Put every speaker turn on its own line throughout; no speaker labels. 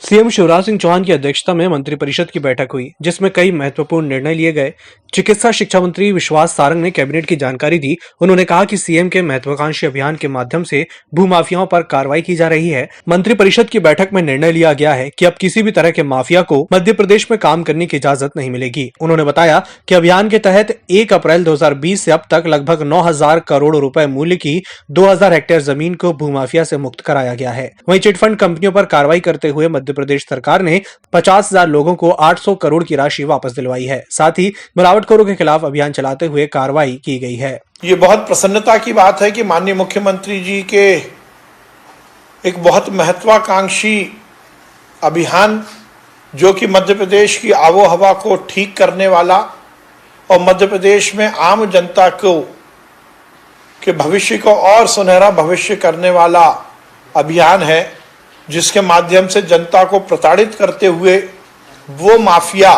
CM Shivraj Singh Chauhan की अध्यक्षता में मंत्रिपरिषद की बैठक हुई, जिसमें कई महत्वपूर्ण निर्णय लिए गए। चिकित्सा शिक्षा मंत्री विश्वास सारंग ने कैबिनेट की जानकारी दी। उन्होंने कहा कि सीएम के महत्वाकांक्षी अभियान के माध्यम से भूमाफियाओं पर कार्रवाई की जा रही है। मंत्रिपरिषद की बैठक में निर्णय लिया गया है कि अब किसी भी तरह के माफिया को मध्य प्रदेश में काम करने की इजाजत नहीं मिलेगी। उन्होंने बताया कि अभियान के तहत 1 अप्रैल 2020 से अब तक लगभग 9,000 करोड़ रुपए मूल्य की 2,000 हेक्टेयर जमीन को भूमाफिया से मुक्त कराया गया है। वहीं चिटफंड कंपनियों पर कार्रवाई करते हुए मध्य प्रदेश सरकार ने 50,000 लोगों को 800 करोड़ की राशि वापस दिलवाई है। साथ ही मिलावटखोरों के खिलाफ अभियान चलाते हुए कार्रवाई की गई है।
ये बहुत प्रसन्नता की बात है कि माननीय मुख्यमंत्री जी के एक बहुत महत्वाकांक्षी अभियान, जो कि मध्य प्रदेश की आबो हवा को ठीक करने वाला और मध्य प्रदेश में आम जनता को के भविष्य को और सुनहरा भविष्य करने वाला अभियान है, जिसके माध्यम से जनता को प्रताड़ित करते हुए वो माफिया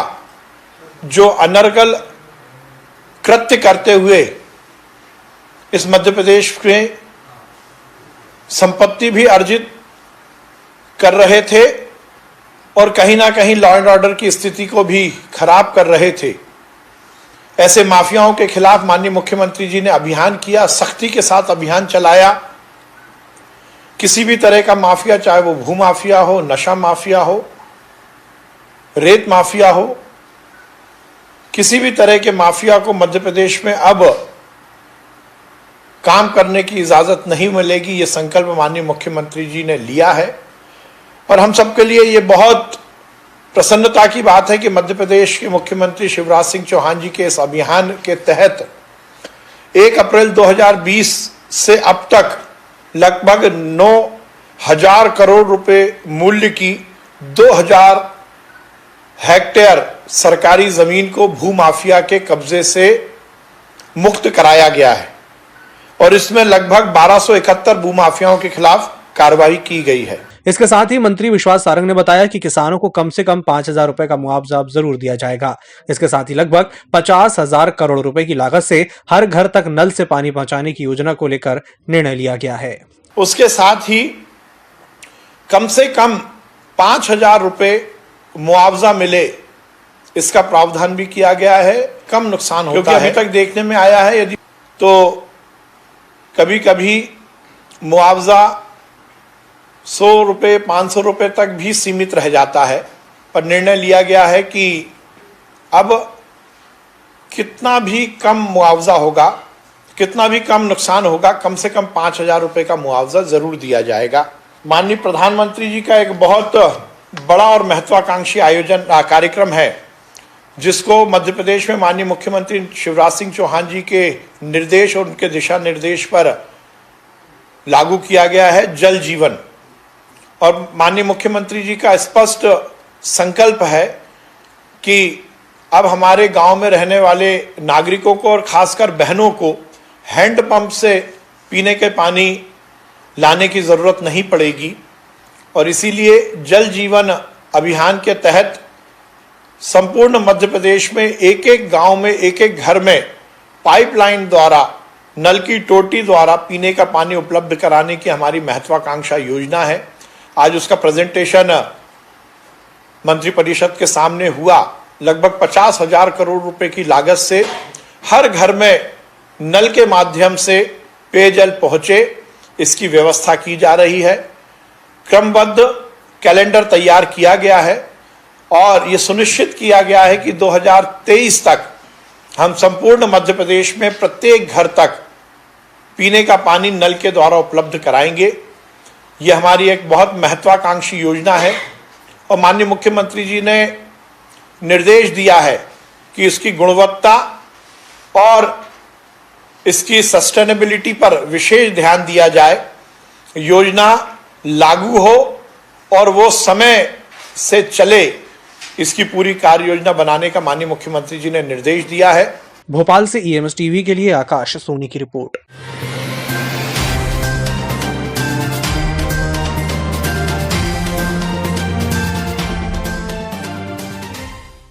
जो अनर्गल कृत्य करते हुए इस मध्य प्रदेश में संपत्ति भी अर्जित कर रहे थे और कहीं ना कहीं लॉ एंड ऑर्डर की स्थिति को भी खराब कर रहे थे, ऐसे माफियाओं के खिलाफ माननीय मुख्यमंत्री जी ने अभियान किया, सख्ती के साथ अभियान चलाया। किसी भी तरह का माफिया, चाहे वो भू माफिया हो, नशा माफिया हो, रेत माफिया हो, किसी भी तरह के माफिया को मध्य प्रदेश में अब काम करने की इजाजत नहीं मिलेगी। ये संकल्प माननीय मुख्यमंत्री जी ने लिया है और हम सबके लिए ये बहुत प्रसन्नता की बात है कि मध्य प्रदेश के मुख्यमंत्री शिवराज सिंह चौहान जी के इस अभियान के तहत 1 अप्रैल 2020 से अब तक लगभग 9,000 करोड़ रुपए मूल्य की 2,000 हेक्टेयर सरकारी जमीन को भूमाफिया के कब्जे से मुक्त कराया गया है और इसमें लगभग 1271 भूमाफियाओं के खिलाफ कार्रवाई की गई है।
इसके साथ ही मंत्री विश्वास सारंग ने बताया कि किसानों को कम से कम 5,000 रुपए का मुआवजा अब जरूर दिया जाएगा। इसके साथ ही लगभग 50,000 करोड़ रुपए की लागत से हर घर तक नल से पानी पहुंचाने की योजना को लेकर निर्णय लिया गया है।
उसके साथ ही कम से कम 5,000 रुपए मुआवजा मिले, इसका प्रावधान भी किया गया है। कम नुकसान होता है, क्योंकि अभी तक देखने में आया है यदि तो कभी कभी मुआवजा 100 रुपये 500 रुपये तक भी सीमित रह जाता है, पर निर्णय लिया गया है कि अब कितना भी कम मुआवजा होगा, कितना भी कम नुकसान होगा, कम से कम 5,000 रुपये का मुआवजा जरूर दिया जाएगा। माननीय प्रधानमंत्री जी का एक बहुत बड़ा और महत्वाकांक्षी कार्यक्रम है, जिसको मध्य प्रदेश में माननीय मुख्यमंत्री शिवराज सिंह चौहान जी के निर्देश और उनके दिशा निर्देश पर लागू किया गया है, जल जीवन। और माननीय मुख्यमंत्री जी का स्पष्ट संकल्प है कि अब हमारे गांव में रहने वाले नागरिकों को और खासकर बहनों को हैंडपंप से पीने के पानी लाने की ज़रूरत नहीं पड़ेगी और इसीलिए जल जीवन अभियान के तहत संपूर्ण मध्य प्रदेश में एक एक गांव में, एक एक घर में पाइपलाइन द्वारा, नल की टोटी द्वारा पीने का पानी उपलब्ध कराने की हमारी महत्वाकांक्षा योजना है। आज उसका प्रेजेंटेशन मंत्रिपरिषद के सामने हुआ। लगभग 50,000 करोड़ रुपए की लागत से हर घर में नल के माध्यम से पेयजल पहुंचे, इसकी व्यवस्था की जा रही है। क्रमबद्ध कैलेंडर तैयार किया गया है और ये सुनिश्चित किया गया है कि 2023 तक हम संपूर्ण मध्य प्रदेश में प्रत्येक घर तक पीने का पानी नल के द्वारा उपलब्ध कराएंगे। ये हमारी एक बहुत महत्वाकांक्षी योजना है और माननीय मुख्यमंत्री जी ने निर्देश दिया है कि इसकी गुणवत्ता और इसकी सस्टेनेबिलिटी पर विशेष ध्यान दिया जाए, योजना लागू हो और वो समय से चले, इसकी पूरी कार्य योजना बनाने का माननीय मुख्यमंत्री जी ने निर्देश दिया है।
भोपाल से EMS टीवी के लिए आकाश सोनी की रिपोर्ट।